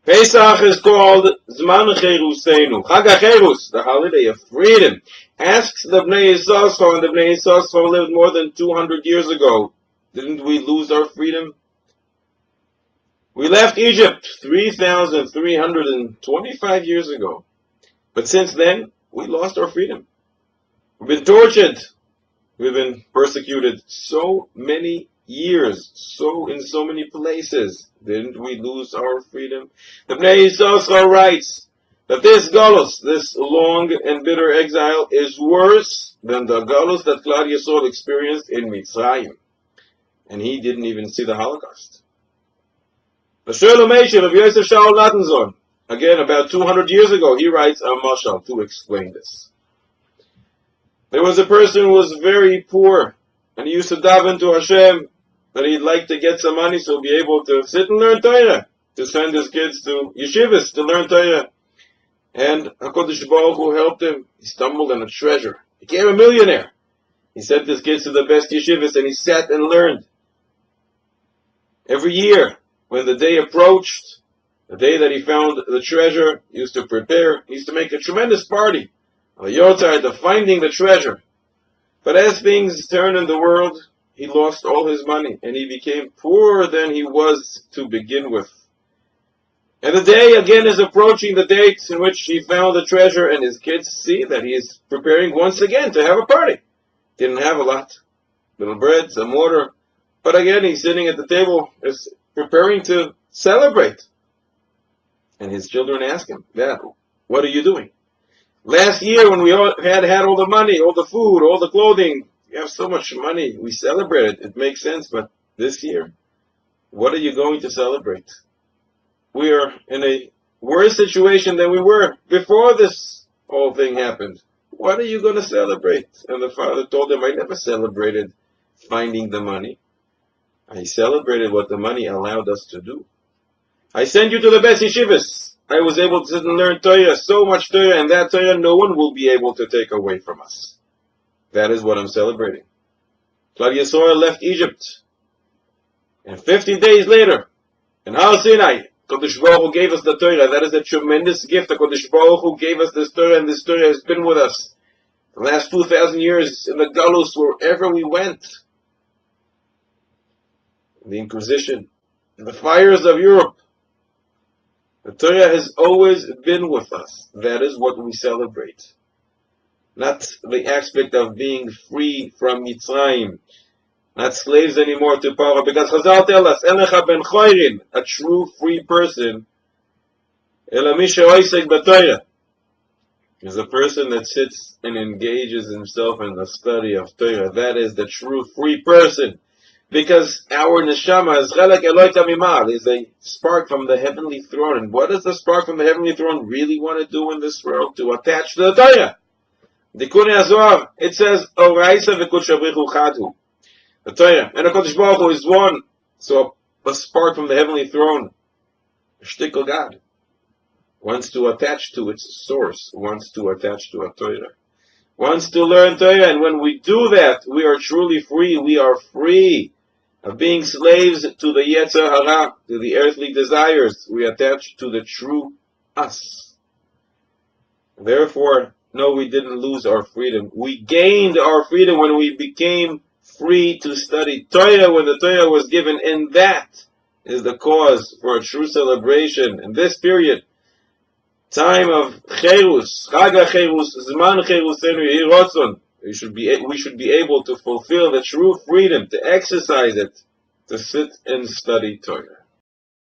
Pesach is called Zman Cherusenu. Chag HaCherus, the holiday of freedom. Asks the Bnei Yissaschar, and the Bnei Yissaschar lived more than 200 years ago. Didn't we lose our freedom? We left Egypt 3,325 years ago. But since then, we lost our freedom. We've been tortured. We've been persecuted so many years, in so many places. Didn't we lose our freedom? The Bnei Yissaschar writes that this galus, this long and bitter exile, is worse than the galus that Klal Yisrael experienced in Mitzrayim. And he didn't even see the Holocaust. The Sholem Meshach of Yosef Shaul Natanzon, again about 200 years ago, he writes a mashal to explain this. There was a person who was very poor, and he used to daven to Hashem that he'd like to get some money so he'll be able to sit and learn Torah, to send his kids to yeshivas to learn Torah. And HaKadosh Baruch Hu helped him. He stumbled on a treasure. He became a millionaire. He sent his kids to the best yeshivas, and he sat and learned. Every year, when the day approached, the day that he found the treasure, he used to prepare. He used to make a tremendous party. The Yotzar, of finding the treasure. But as things turned in the world, he lost all his money, and he became poorer than he was to begin with. And the day again is approaching, the date in which he found the treasure, and his kids see that he is preparing once again to have a party. Didn't have a lot. Little bread, some water. But again, he's sitting at the table, is preparing to celebrate. And his children ask him, Dad, what are you doing? Last year when we had all the money, all the food, all the clothing, you have so much money, we celebrated, it makes sense, but this year, what are you going to celebrate? We are in a worse situation than we were before this whole thing happened. What are you going to celebrate? And the father told him, I never celebrated finding the money. I celebrated what the money allowed us to do. I sent you to the best yeshivas. I was able to sit and learn Torah, so much Torah, and that Torah no one will be able to take away from us. That is what I'm celebrating. Klal Yisrael left Egypt. And 50 days later, in Har Sinai, Kodesh Baruch Hu gave us the Torah. That is a tremendous gift. The Kodesh Baruch Hu gave us this Torah, and this Torah has been with us the last 2,000 years in the Galus, wherever we went. The Inquisition, the fires of Europe. The Torah has always been with us. That is what we celebrate. Not the aspect of being free from Mitzrayim. Not slaves anymore to Paro. Because Chazal tell us, Elecha ben Choirin, a true free person, Ela mi she'oisek b'Torah, is a person that sits and engages himself in the study of Torah. That is the true free person. Because our neshama is chelek Eloi Tamimal, is a spark from the heavenly throne. And what does the spark from the heavenly throne really want to do in this world? To attach to the Torah. Dikun HaZohar, it says, Oraisa v'kudshabrichu chadhu. The Torah. And the Kodesh Baruch Hu is one. So a spark from the heavenly throne, a shtickle God, wants to attach to its source, wants to attach to a Torah, wants to learn Torah. And when we do that, we are truly free. We are free of being slaves to the Yetzer Hara, to the earthly desires. We attach to the true us. Therefore, no, we didn't lose our freedom. We gained our freedom when we became free to study Torah, when the Torah was given. And that is the cause for a true celebration in this period. Time of Cherus, Chag HaCherus, Zman Cherusenu Yehi Ratzon. We should be able to fulfill the true freedom, to exercise it, to sit and study Torah.